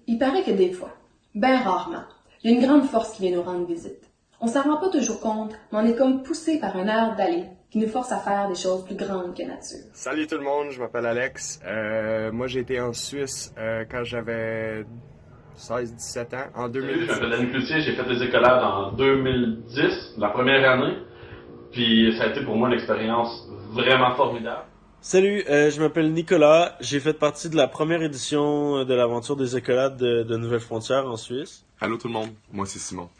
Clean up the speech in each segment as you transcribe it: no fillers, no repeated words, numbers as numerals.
Il paraît que des fois, ben rarement, il y a une grande force qui vient nous rendre visite. On s'en rend pas toujours compte, mais on est comme poussé par un air d'aller qui nous force à faire des choses plus grandes que nature. Salut tout le monde, je m'appelle Alex. Moi j'ai été en Suisse quand j'avais 16-17 ans, en 2010. Je m'appelle Danny Cloutier, j'ai fait des écolades en 2010, la première année. Puis ça a été pour moi une expérience vraiment formidable. Salut, je m'appelle Nicolas. J'ai fait partie de la première édition de l'aventure des écolades de Nouvelle-Frontière en Suisse. Allô tout le monde, moi c'est Simon.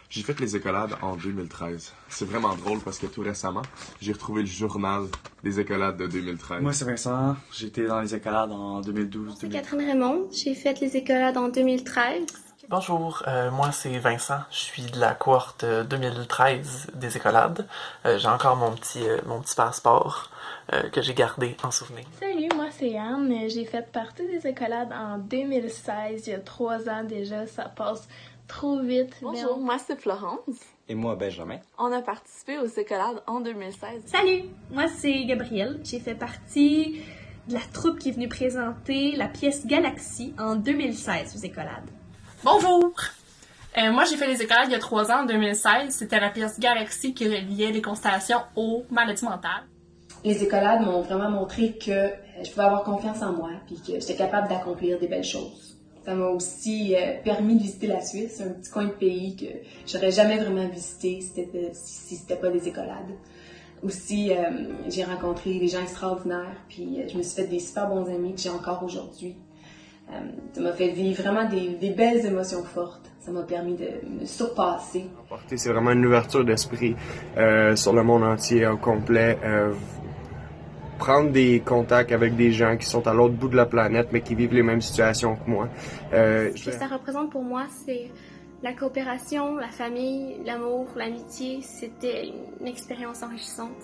J'ai fait les écolades en 2013. C'est vraiment drôle parce que tout récemment, j'ai retrouvé le journal des écolades de 2013. Moi c'est Vincent, j'ai été dans les écolades en 2012. C'est Catherine Raymond, j'ai fait les écolades en 2013. Bonjour, moi c'est Vincent, je suis de la cohorte 2013 des écolades. J'ai encore mon petit passeport que j'ai gardé en souvenir. Salut, moi c'est Anne, j'ai fait partie des écolades en 2016, il y a 3 ans déjà, ça passe trop vite. Bonjour, moi c'est Florence. Et moi Benjamin. On a participé aux écolades en 2016. Salut, moi c'est Gabrielle, j'ai fait partie de la troupe qui est venue présenter la pièce Galaxie en 2016 aux écolades. Bonjour! Moi, j'ai fait les écolades il y a 3 ans, en 2016. C'était la pièce Galaxie qui reliait les constellations aux maladies mentales. Les écolades m'ont vraiment montré que je pouvais avoir confiance en moi puis que j'étais capable d'accomplir des belles choses. Ça m'a aussi permis de visiter la Suisse, un petit coin de pays que j'aurais jamais vraiment visité si c'était pas des écolades. Aussi, j'ai rencontré des gens extraordinaires puis je me suis fait des super bons amis que j'ai encore aujourd'hui. Ça m'a fait vivre vraiment des belles émotions fortes. Ça m'a permis de me surpasser. C'est vraiment une ouverture d'esprit sur le monde entier au complet. Prendre des contacts avec des gens qui sont à l'autre bout de la planète, mais qui vivent les mêmes situations que moi. Ce que ça représente pour moi, c'est la coopération, la famille, l'amour, l'amitié. C'était une expérience enrichissante.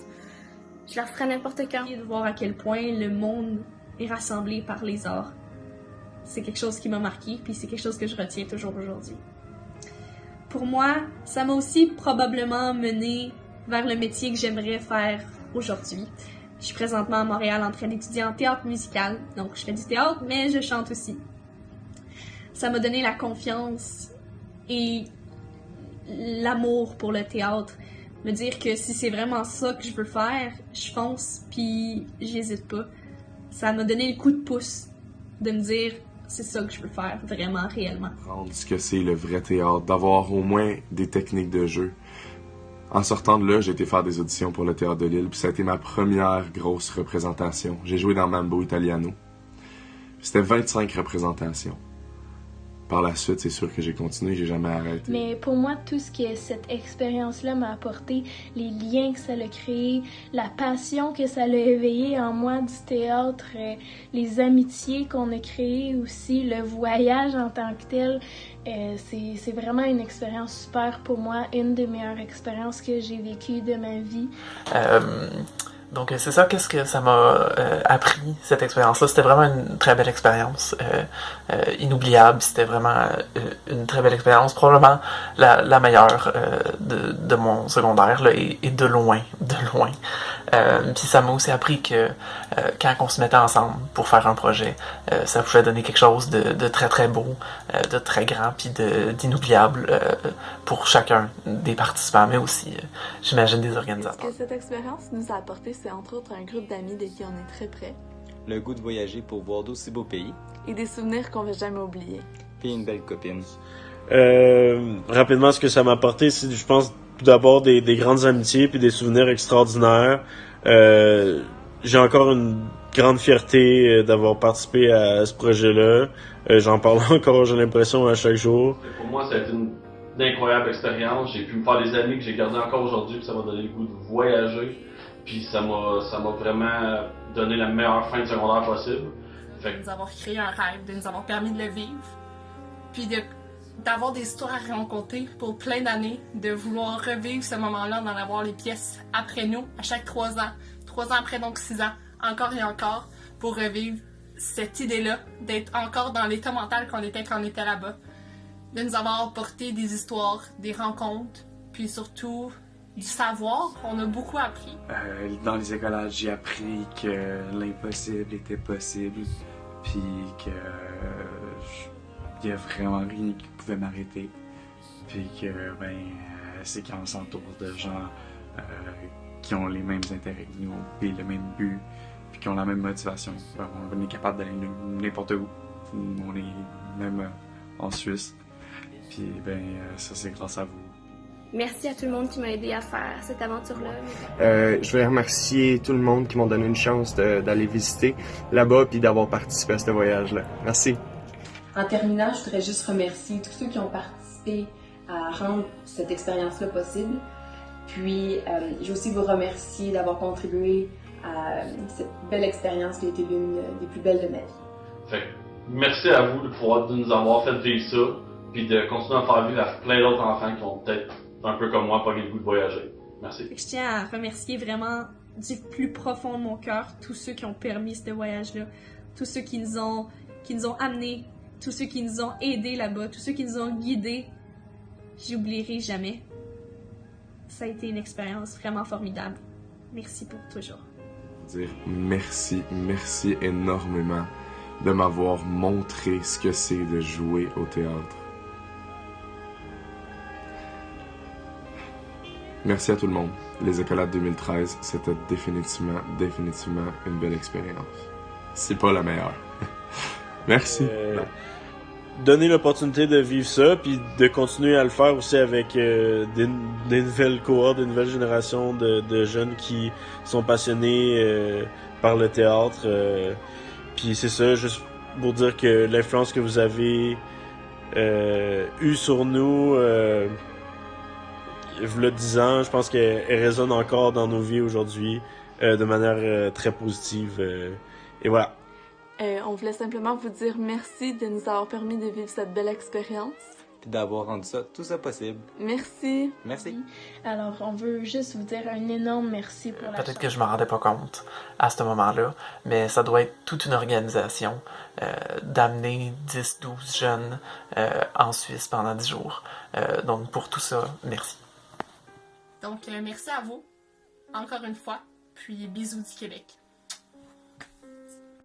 Je la referais n'importe quand. De voir à quel point le monde est rassemblé par les arts. C'est quelque chose qui m'a marqué, puis c'est quelque chose que je retiens toujours aujourd'hui. Pour moi, ça m'a aussi probablement mené vers le métier que j'aimerais faire aujourd'hui. Je suis présentement à Montréal en train d'étudier en théâtre musical, donc je fais du théâtre, mais je chante aussi. Ça m'a donné la confiance et l'amour pour le théâtre. Me dire que si c'est vraiment ça que je veux faire, je fonce, puis j'hésite pas. Ça m'a donné le coup de pouce de me dire c'est ça que je veux faire, vraiment, réellement. Apprendre ce que c'est le vrai théâtre, d'avoir au moins des techniques de jeu. En sortant de là, j'ai été faire des auditions pour le Théâtre de Lille, puis ça a été ma première grosse représentation. J'ai joué dans Mambo Italiano. C'était 25 représentations. Par la suite, c'est sûr que j'ai continué, j'ai jamais arrêté. Mais pour moi, tout ce que cette expérience-là m'a apporté, les liens que ça a créé, la passion que ça a éveillé en moi du théâtre, les amitiés qu'on a créées aussi, le voyage en tant que tel, c'est vraiment une expérience super pour moi, une des meilleures expériences que j'ai vécues de ma vie. Donc c'est ça, qu'est-ce que ça m'a appris, cette expérience-là. C'était vraiment une très belle expérience, inoubliable. C'était vraiment une très belle expérience, probablement la meilleure de mon secondaire, là, et de loin, de loin. Puis ça m'a aussi appris que quand on se mettait ensemble pour faire un projet, ça pouvait donner quelque chose de très très beau, de très grand, puis d'inoubliable pour chacun des participants, mais aussi, j'imagine, des organisateurs. Ce que cette expérience nous a apporté, c'est entre autres un groupe d'amis de qui on est très près. Le goût de voyager pour voir d'aussi beaux pays. Et des souvenirs qu'on ne va jamais oublier. Puis une belle copine. Rapidement, ce que ça m'a apporté, c'est, je pense, tout d'abord des grandes amitiés puis des souvenirs extraordinaires. J'ai encore une grande fierté d'avoir participé à ce projet-là. J'en parle encore, j'ai l'impression, à chaque jour. Pour moi, ça a été une incroyable expérience. J'ai pu me faire des amis que j'ai gardés encore aujourd'hui, puis ça m'a donné le goût de voyager. Puis ça m'a vraiment donné la meilleure fin de secondaire possible. De nous avoir créé un rêve, de nous avoir permis de le vivre. Puis d'avoir des histoires à raconter pour plein d'années, de vouloir revivre ce moment-là, d'en avoir les pièces après nous, à chaque 3 ans. 3 ans après, donc 6 ans, encore et encore, pour revivre cette idée-là, d'être encore dans l'état mental qu'on était quand on était là-bas. De nous avoir apporté des histoires, des rencontres, puis surtout du savoir. On a beaucoup appris. Dans les écolades, j'ai appris que l'impossible était possible, puis que il y a vraiment rien qui pouvait m'arrêter. Puis que, c'est quand on s'entoure de gens qui ont les mêmes intérêts que nous, puis le même but, puis qui ont la même motivation. On est capable d'aller n'importe où. On est même en Suisse. Puis, ça, c'est grâce à vous. Merci à tout le monde qui m'a aidé à faire cette aventure-là. Je veux remercier tout le monde qui m'ont donné une chance d'aller visiter là-bas puis d'avoir participé à ce voyage-là. Merci. En terminant, je voudrais juste remercier tous ceux qui ont participé à rendre cette expérience-là possible. Puis, je veux aussi vous remercier d'avoir contribué à cette belle expérience qui a été l'une des plus belles de ma vie. Fait que, merci à vous de nous avoir fait vivre ça, puis de continuer à faire vivre à plein d'autres enfants qui ont peut-être un peu comme moi pas le goût de voyager. Merci. Je tiens à remercier vraiment du plus profond de mon cœur tous ceux qui ont permis ce voyage-là, tous ceux qui nous ont amenés, tous ceux qui nous ont aidés là-bas, tous ceux qui nous ont guidés. J'oublierai jamais. Ça a été une expérience vraiment formidable. Merci pour toujours. Dire merci énormément de m'avoir montré ce que c'est de jouer au théâtre. Merci à tout le monde. Les Écolades 2013, c'était définitivement une belle expérience. C'est pas la meilleure. Merci. Donner l'opportunité de vivre ça, puis de continuer à le faire aussi avec des nouvelles cohortes, des nouvelles générations de jeunes qui sont passionnés par le théâtre. Puis c'est ça, juste pour dire que l'influence que vous avez eue sur nous, v'là 10 ans, je pense qu'elle résonne encore dans nos vies aujourd'hui de manière très positive. Et voilà. On voulait simplement vous dire merci de nous avoir permis de vivre cette belle expérience. Puis d'avoir rendu tout ça possible. Merci. Merci. Alors, on veut juste vous dire un énorme merci pour la Peut-être que je me rendais pas compte à ce moment-là, mais ça doit être toute une organisation d'amener 10-12 jeunes en Suisse pendant 10 jours. Donc, pour tout ça, merci. Donc, merci à vous, encore une fois, puis bisous du Québec.